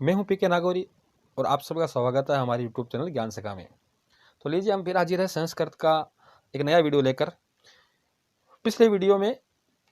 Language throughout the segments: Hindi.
मैं हूं पीके नागौरी और आप सबका स्वागत है हमारे यूट्यूब चैनल ज्ञान सखा में। तो लीजिए हम फिर हाजिर है संस्कृत का एक नया वीडियो लेकर। पिछले वीडियो में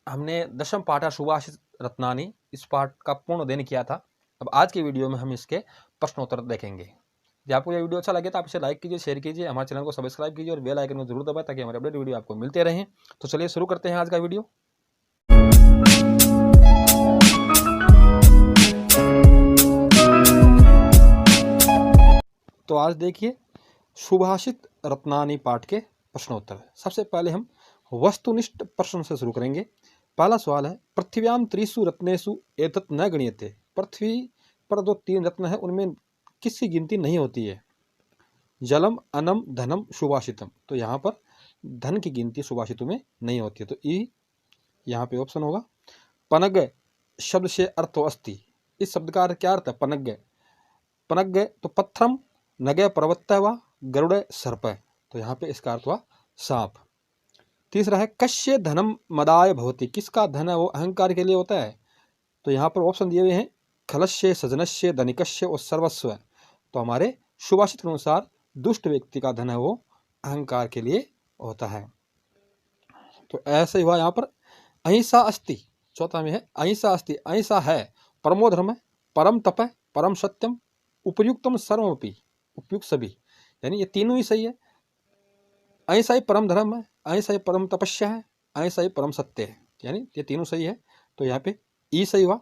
हमने दशम पाठा सुभाषित रत्नानी इस पाठ का पूर्ण अध्ययन किया था। अब आज के वीडियो में हम इसके प्रश्नोत्तर देखेंगे। यदि आपको यह वीडियो अच्छा लगे तो आप इसे लाइक कीजिए, शेयर कीजिए, हमारे चैनल को सब्सक्राइब कीजिए और बेल आइकन को जरूर दबाएं ताकि हमारे अपडेट वीडियो आपको मिलते रहें। तो चलिए शुरू करते हैं आज का वीडियो। तो आज देखिए सुभाषित रत्नानी पाठ के प्रश्नोत्तर। सबसे पहले हम वस्तुनिष्ठ प्रश्न से शुरू करेंगे। पहला सवाल है, पृथ्व्याम त्रिषु रत्नेषु एतत् न गणीयते। पृथ्वी पर जो 3 रत्न है उनमें किसकी गिनती नहीं होती है? जलम, अनम, धनम, सुभाषितम। तो यहाँ पर धन की गिनती सुभाषितों में नहीं होती है, तो ई यहाँ पे ऑप्शन होगा। पनग शब्द से अर्थ अस्ति। इस शब्द का क्या अर्थ है? पनग। पनग तो पत्थरम, नगे पर्वत व गरुड़ सर्प। तो यहाँ पे इसका अर्थ हुआ सांप। तीसरा है, कश्य धनम मदाय भवति। किसका धन है वो अहंकार के लिए होता है? तो यहाँ पर ऑप्शन दिए हुए हैं, खलस्य, सजनस्य, धनिकस्य और सर्वस्व। तो हमारे सुभाषित के अनुसार दुष्ट व्यक्ति का धन है वो अहंकार के लिए होता है। तो ऐसे ही हुआ यहाँ पर अहिंसा अस्ति। चौथा में है अहिंसा अस्ति। अहिंसा है परमो धर्म है, परम तप है, परम सत्यम, उपयुक्तम सर्वमपि। उपयुक्त सभी, यानी ये तीनों ही सही है। अहिंसा ही परम धर्म है, अहिंसा ही परम तपस्या है, अहिंसा ही परम सत्य है, यानी ये तीनों सही है। तो यहाँ पे ई सही हुआ।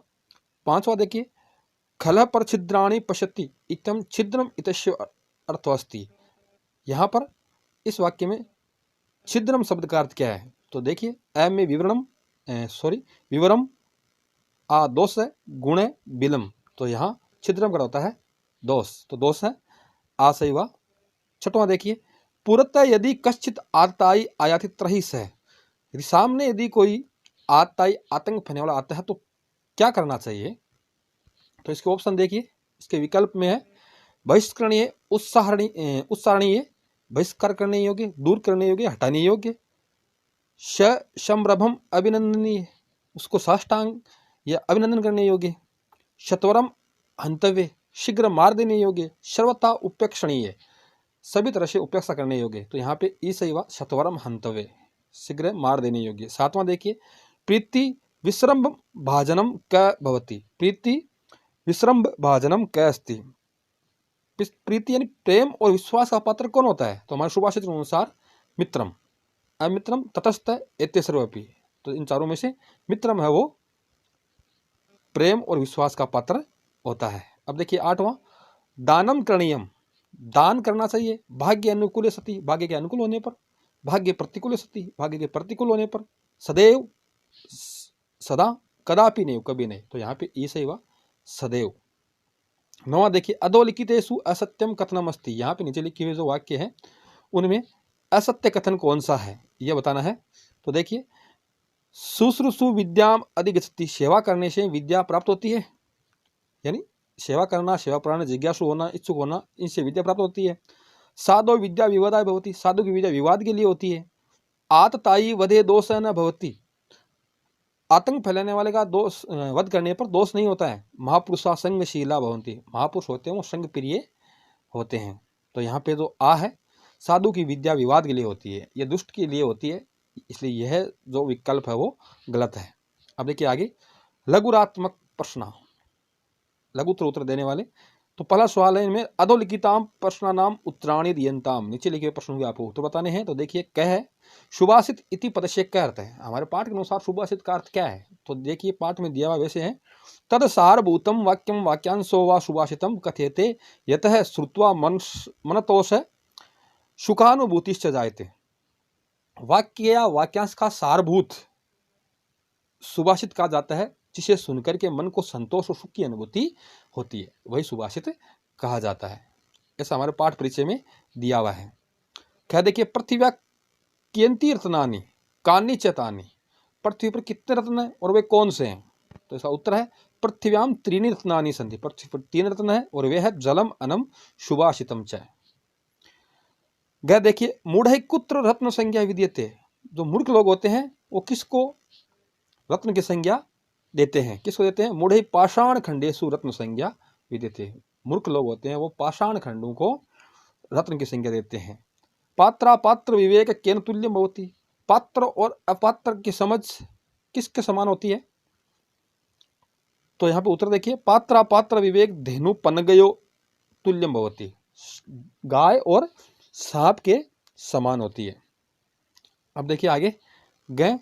पांचवा देखिए, खल पर छिद्राणी पश्यति इतम छिद्रम इतस्य अर्थोस्ति। यहाँ पर इस वाक्य में छिद्रम शब्द का अर्थ क्या है? तो देखिए, अ में विवरम, आ दोष है, गुण है बिलम। तो यहाँ छिद्रम का होता है दोष, तो दोष है, आ सही हुआ। छठवां देखिए, पुरतः यदि कश्चित आतताई आयाति त्रहिस है। यदि सामने यदि कोई आतताई आतंक फैलाने वाला आता है तो क्या करना चाहिए? तो इसके ऑप्शन देखिए, इसके विकल्प में है बहिष्करणीय, उत्सारणीय, बहिष्कार करने योग्य, दूर करने योग्य, हटाने योग्य, संरभम अभिनंदनीय, उसको साष्टांग या अभिनंदन करने योग्य, शतवरम हंतव्य, शीघ्र मार देने योग्य, सर्वथा उपेक्षणीय, सभी तरह से उपेक्षा करने योग्य। तो यहाँ पे ई सही हुआ, शतवरम हंतव्य, शीघ्र मार देने योग्य। सातवां देखिए, प्रीति विश्रम्भ भाजनम क भवति। प्रीति विश्रम्भ भाजनम क अस्ति। प्रीति यानी प्रेम और विश्वास का पात्र कौन होता है? तो हमारे सुभाषित के अनुसार मित्रम, अमित्रम, तटस्थ, एते सर्वपि। तो इन चारों में से मित्रम है वो प्रेम और विश्वास का पात्र होता है। अब देखिए आठवां, दानम करणीयम। दान करना चाहिए भाग्य अनुकूल सती, भाग्य के अनुकूल होने पर, भाग्य प्रतिकूल सती, भाग्य के प्रतिकूल होने पर, सदैव, सदा, कदापि नहीं, कभी नहीं। तो यहाँ पे ई सही हुआ, सदैव। नौवां देखिए, अधोलिखितेषु असत्यम कथनम अस्ति। यहाँ पे नीचे लिखे हुए जो वाक्य है उनमें असत्य कथन कौन सा है यह बताना है। तो देखिए, शुश्रूषु विद्याम अधिगच्छति। सेवा करने से विद्या प्राप्त होती है, यानी सेवा करना, सेवा प्राण, जिज्ञासु होना, इच्छुक होना, इनसे विद्या प्राप्त होती है। साधो विद्या विवादाय भवति। साधु की विद्या विवाद के लिए होती है। आतताई वधे दोष न भवति। आतंक फैलाने वाले का दोष वध करने पर दोष नहीं होता है। महापुरुषा संगशीला भवन्ति। महापुरुष होते हैं वो संग प्रिय होते हैं। तो यहाँ पे जो आ है, साधु की विद्या विवाद के लिए होती है, यह दुष्ट के लिए होती है, इसलिए यह जो विकल्प है वो गलत है। अब देखिए आगे, लघुरात्मक प्रश्न, लघुत्तर उत्तर देने वाले। तो पहला सवाल है इनमें, अधोलिखिताम प्रश्नानाम उत्तराणी दियंताम। नीचे लिखे हुए प्रश्नों के आपको उत्तर बताने हैं। तो देखिए, कह सुभाषित इति पदस्य क्या अर्थ है? हमारे पाठ के अनुसार सुभाषित का अर्थ क्या है? तो देखिए पाठ में दिया हुआ वैसे है, तद सारभूतम वाक्यम वाक्यांशो वा सुभाषितम कथ्यते यतः श्रुत्वा मनतोष सुखानुभूतिश्च जायते। वाक्य या वाक्यांश का सारभूत सुभाषित कहा जाता है, जिसे सुनकर के मन को संतोष और सुख की अनुभूति होती है, वही सुभाषित कहा जाता है। ऐसा हमारे पाठ परिचय में दिया हुआ है। क्या देखिए, पृथ्व्या कियंती रत्नानि कानि चेतानि। पृथ्वी पर कितने रत्न हैं और वे कौन से हैं? तो इसका उत्तर है, पृथ्व्याम त्रीणि रत्नानि सन्ति। पृथ्वी पर 3 रत्न है और वे है जलम, अनम, सुभाषितम च। गया देखिए, मूढ़ कुत्र रत्न संज्ञा विद्यते। जो मूर्ख लोग होते हैं वो किसको रत्न की संज्ञा देते हैं? किसको देते हैं? मूढ़ पाषाण खंडेशु रत्न संज्ञा विद्यते। मूर्ख लोग होते हैं वो पाषाण खंडों को रत्न की संज्ञा देते हैं। पात्रा पात्र विवेक केन तुल्यम भवति। पात्र और अपात्र की समझ किसके समान होती है? तो यहाँ पे उत्तर देखिए, पात्रा पात्र विवेक धेनु पनगयो तुल्यम भवति। गाय और सांप के समान होती है। अब देखिए आगे, गए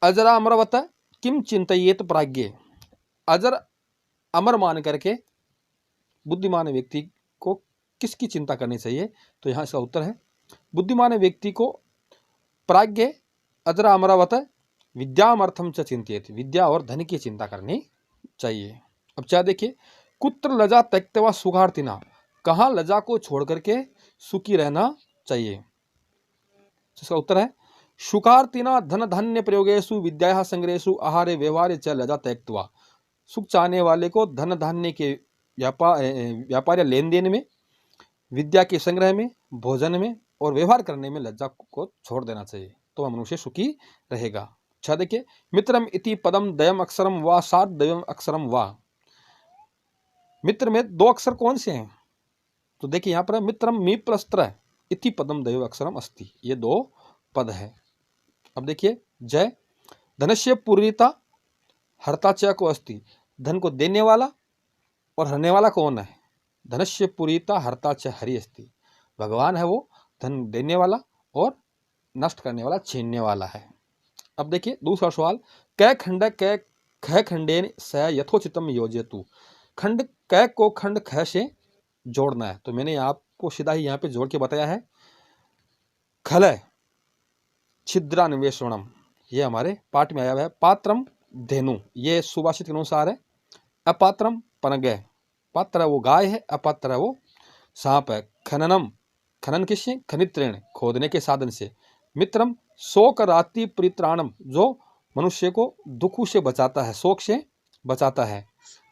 अजरा अमरवत किम चिंतयेत प्राज्ञ। अजर अमर मान करके बुद्धिमान व्यक्ति को किसकी चिंता करनी चाहिए? तो यहाँ इसका उत्तर है, बुद्धिमान व्यक्ति को प्राज्ञ अजरा अमरावत विद्यामर्थम च चिंतित, विद्या और धन की चिंता करनी चाहिए। अब क्या देखिए, कुत्र लजा त्यक्त्वा सुखार्थिना, कहाँ लजा को छोड़ करके सुखी रहना चाहिए? इसका उत्तर है, सुखार्थिना धन धान्य प्रयोगेषु विद्या संग्रहेषु आहारे व्यवहारे च लजा त्यक्त्वा। सुख चाहने वाले को धन धान्य के व्यापार या लेन देन में, विद्या के संग्रह में, भोजन में और व्यवहार करने में लज्जा को छोड़ देना चाहिए, तो वह मनुष्य सुखी रहेगा। अच्छा देखिए, मित्रम इति पदम दयम अक्षरम वा सात दयम अक्षरम वा। मित्र में दो अक्षर कौन से हैं? तो देखिए यहाँ पर मित्रम मी प्लस त्र इति पदम दयम अक्षरम अस्ति, ये दो पद है। अब देखिए, जय धनस्य पूर्णिता हरता च को अस्ति। धन को देने वाला और हरने वाला कौन है? धनस्य पुरीता हरता च हरि अस्ति। भगवान है वो धन देने वाला और नष्ट करने वाला, छीनने वाला है। अब देखिए दूसरा सवाल, कै खंड कै ख खंडेन स यथोचितम योजयतु। खंड कै को खंड ख से जोड़ना है, तो मैंने आपको सीधा ही यहाँ पे जोड़ के बताया है। खलय छिद्रान्वेषणम, ये हमारे पाठ में आया हुआ है। पात्रम धेनु, ये सुभाषित के अनुसार है। अपात्रम पनगय, पात्र वो गाय है, अपात्र वो सांप है। खननम, खनन किससे? खनित्रेण, खोदने के साधन से। मित्रम शोक राति परित्राणम, जो मनुष्य को दुखों से बचाता है, शोक से बचाता है।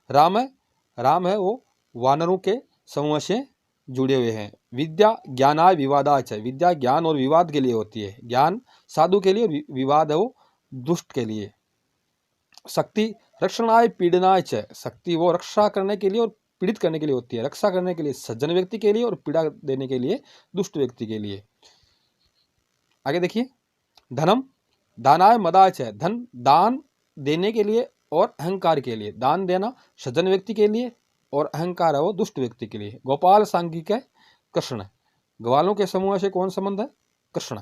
राम है, राम है वो वानरों के समूह से जुड़े हुए हैं। विद्या ज्ञानाय विवादाच, विद्या ज्ञान और विवाद के लिए होती है। ज्ञान साधु के लिए, विवाद है वो दुष्ट के लिए। शक्ति रक्षणाय पीड़नाय च, शक्ति वो रक्षा करने के लिए और पीड़ित करने के लिए होती है। रक्षा करने के लिए सज्जन व्यक्ति के लिए और पीड़ा देने के लिए दुष्ट व्यक्ति के लिए। आगे देखिए, धनम दानाय मदाय च, धन दान देने के लिए और अहंकार के लिए। दान देना सज्जन व्यक्ति के लिए और अहंकार है वो दुष्ट व्यक्ति के लिए। गोपाल सांघिक कृष्ण, ग्वालों के समूह से कौन संबंध है? कृष्ण।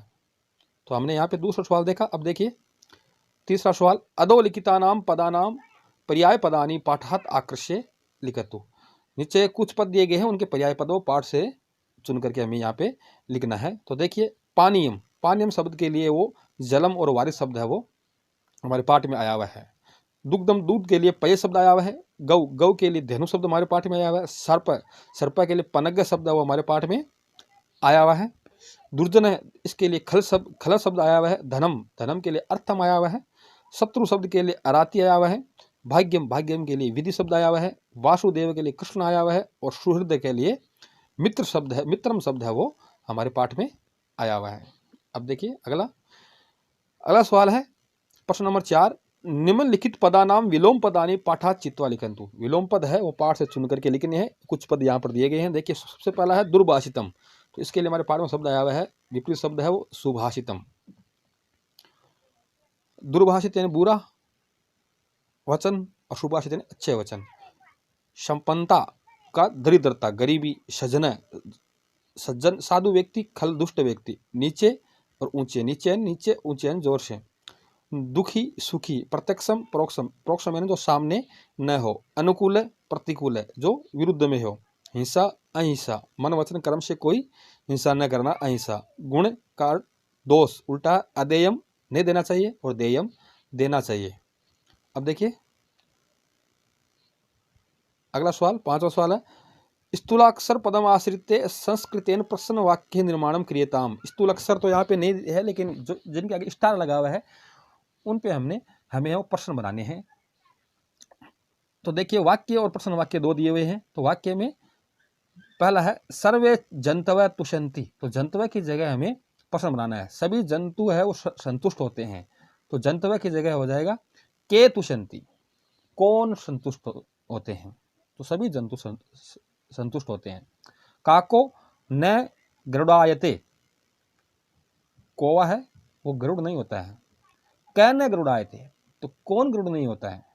तो हमने यहाँ पे दूसरा सवाल देखा। अब देखिए तीसरा सवाल, अधोलिखितानाम पदानाम पर्याय पदानी पाठात आकृष्य लिखतु। नीचे कुछ पद दिए गए हैं, उनके पर्याय पदों पाठ से चुन करके हमें यहाँ पे लिखना है। तो देखिए, पानीयम, पानीयम शब्द के लिए वो जलम और वारिस शब्द है वो हमारे पाठ में आया हुआ है। दुग्धम, दूध के लिए पय शब्द आया हुआ है। गौ, गौ के लिए धेनु शब्द हमारे पाठ में आया हुआ है। सर्प, सर्प के लिए पनग शब्द है वो हमारे पाठ में आया हुआ है। दुर्जन है, इसके लिए खल शब्द आया हुआ है। धनम, धनम के लिए अर्थम आया हुआ है। शत्रु शब्द के लिए अराती आया हुआ है। भाग्यम, भाग्यम के लिए विधि शब्द आया हुआ है। वासुदेव के लिए कृष्ण आया हुआ है। और सुहृद के लिए मित्र शब्द है, मित्रम शब्द है वो हमारे पाठ में आया हुआ है। अब देखिए अगला सवाल है प्रश्न नंबर 4, निम्नलिखित पदानाम विलोम पदानी पाठात चित्वा लिखंतु। विलोम पद है वो पाठ से चुन करके लिखने हैं। कुछ पद यहाँ पर दिए गए हैं। देखिए सबसे पहला है दुर्भाषितम, तो इसके लिए हमारे पाठ में शब्द आया हुआ है, विपरीत शब्द है वो सुभाषितम। दुर्भाषित यानी बुरा वचन और सुभाषित यानी अच्छे वचन। संपन्नता का दरिद्रता, गरीबी। सज्जन साधु व्यक्ति, खल दुष्ट व्यक्ति। नीचे और ऊंचे, नीचे नीचे, ऊंचे जोर से। दुखी सुखी। प्रत्यक्षम प्रोक्षम, प्रोक्षम यानी जो सामने न हो। अनुकूल प्रतिकूल है, जो विरुद्ध में हो। हिंसा अहिंसा, मन वचन कर्म से कोई हिंसा न करना, अहिंसा। गुण का दोष उल्टा, अदेयम नहीं देना चाहिए और देयम देना चाहिए। अब देखिए अगला सवाल, 5वां सवाल है, स्थूलाक्षर पदम आश्रित संस्कृतेन प्रश्न वाक्य निर्माणम क्रियताम। स्थूलाक्षर तो यहाँ पे नहीं है, लेकिन जो जिनके आगे स्टार लगा हुआ है उन पे हमें वो प्रश्न बनाने हैं। तो देखिए वाक्य और प्रश्न वाक्य दो दिए हुए हैं। तो वाक्य में पहला है सर्वे जंतव तुषंति, तो जंतव की जगह हमें प्रश्न बनाना है। सभी जंतु है वो संतुष्ट होते हैं, तो जंतव की जगह हो जाएगा के तुषंति, कौन संतुष्ट होते हैं, तो सभी जंतु संतुष्ट होते हैं। काको न गरुड़ायते, कौवा है वो गरुड़ नहीं होता है। कै न गरुड़ायते, तो कौन गरुड़ नहीं होता है।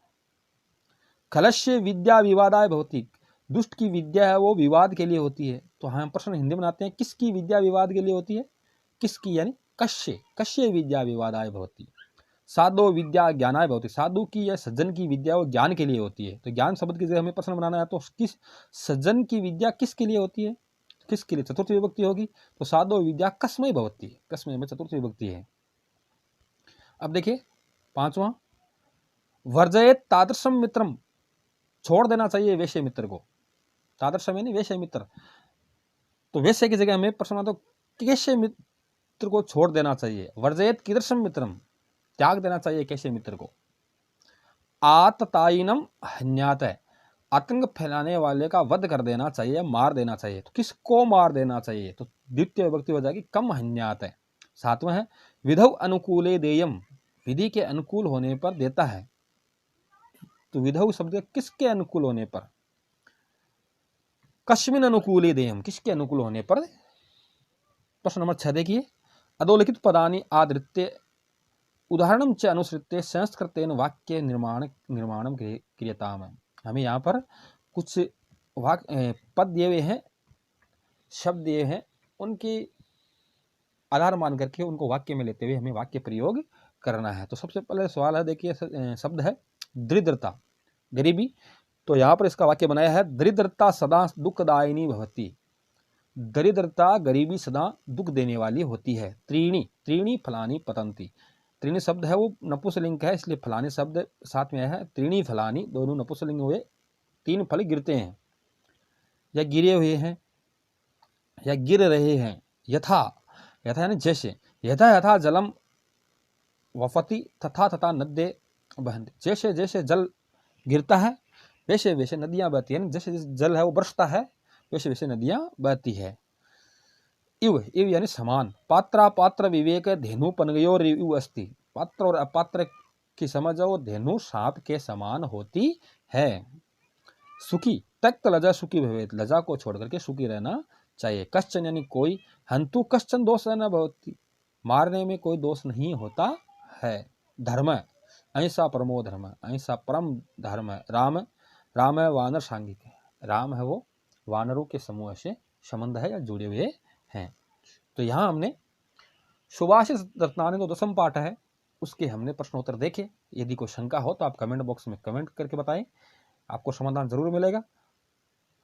खलस्य विद्या विवादाय भवति, दुष्ट की विद्या है वो विवाद के लिए होती है। तो हम प्रश्न हिंदी में बनाते हैं, किसकी विद्या विवाद के लिए होती है, किसकी, यानी कश्य, कश्य विद्या विवादाय भवति। साधो विद्या ज्ञानाय भवति, साधु की या सज्जन की विद्या वो ज्ञान के लिए होती है। तो ज्ञान शब्द की जगह हमें प्रश्न बनाना है, तो किस सज्जन की विद्या किसके लिए होती है, किसके लिए, चतुर्थी विभक्ति होगी। तो साधो विद्या कस्मै भवति, कस्मै में चतुर्थी विभक्ति है। अब देखिए पांचवा, वर्जयेत तादृशम मित्रम, छोड़ देना चाहिए वैश्य मित्र को। तादृशम यानी वैश्य मित्र, तो वैश्य की जगह हमें प्रश्न आता, कैसे मित्र को छोड़ देना चाहिए। वर्जयेत कीदृशम मित्रम, त्याग देना चाहिए कैसे मित्र को। आततायिनम हन्यात, आतंक फैलाने वाले का वध कर देना चाहिए, मार देना चाहिए। तो किसको मार देना चाहिए, तो द्वितीय विभक्ति हो जाएगी कम हन्यात है। सातवां है विधौ अनुकूले देयम, विधि के अनुकूल होने पर देता है। तो विधौ शब्द किसके अनुकूल होने पर, कस्मिन अनुकूले देयम, किसके अनुकूल होने पर। प्रश्न नंबर 6 देखिए, अधोलिखित पदानि आदृत्य उदाहरणम च अनुसृत्य संस्कृतेन वाक्य निर्माणम क्रियताम। हमें यहाँ पर कुछ पद दिए हुए हैं, शब्द दिए हैं, उनकी आधार मान करके उनको वाक्य में लेते हुए हमें वाक्य प्रयोग करना है। तो सबसे पहले सवाल है, देखिए शब्द है दरिद्रता, गरीबी। तो यहाँ पर इसका वाक्य बनाया है, दरिद्रता सदा दुखदायिनी भवति, दरिद्रता गरीबी सदा दुख देने वाली होती है। त्रीणी, त्रीणी फलानी पतंती, त्रीणी शब्द है वो नपुंसकलिंग है, इसलिए फलानी शब्द साथ में आया है। त्रीणी फलानी, दोनों नपुंसकलिंग हुए, तीन फल गिरते हैं या गिरे हुए हैं या गिर रहे हैं। यथा, यथा यानी जैसे, यथा यथा जलम वफति तथा तथा नद्ये बहन्ति, जैसे जैसे जल गिरता है वैसे वैसे नदियां बहती है। जैसे जैसे जल है वो बरसता है वैसे वैसे नदियां बहती है। इव, इव यानी समान। पात्रा पात्र विवेक धेनु पनगयोर इव अस्ति, पात्र और अपात्र की समझ वो धेनु सांप के समान होती है। सुखी, त्यक्त लजा सुखी भवेत्, लजा को छोड़ करके सुखी रहना चाहिए। कश्चन यानी कोई, हंतु कश्चन दोष न भवति, मारने में कोई दोष नहीं होता है। धर्म, अहिंसा परमो धर्म, अहिंसा परम धर्म है। राम, राम है वानर सांगिक है, राम है वो वानरों के समूह से संबंध है या जुड़े हुए हैं। तो यहाँ हमने सुभाषित रत्नानि तो 10वां पाठ है, उसके हमने प्रश्नोत्तर देखे। यदि कोई शंका हो तो आप कमेंट बॉक्स में कमेंट करके बताएं, आपको समाधान जरूर मिलेगा।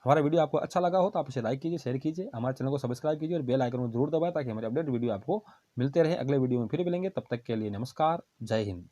हमारा वीडियो आपको अच्छा लगा हो तो आप इसे लाइक कीजिए, शेयर कीजिए, हमारे चैनल को सब्सक्राइब कीजिए और बेल आइकन को जरूर दबाएं ताकि हमारे अपडेट वीडियो आपको मिलते रहे। अगले वीडियो में फिर मिलेंगे, तब तक के लिए नमस्कार, जय हिंद।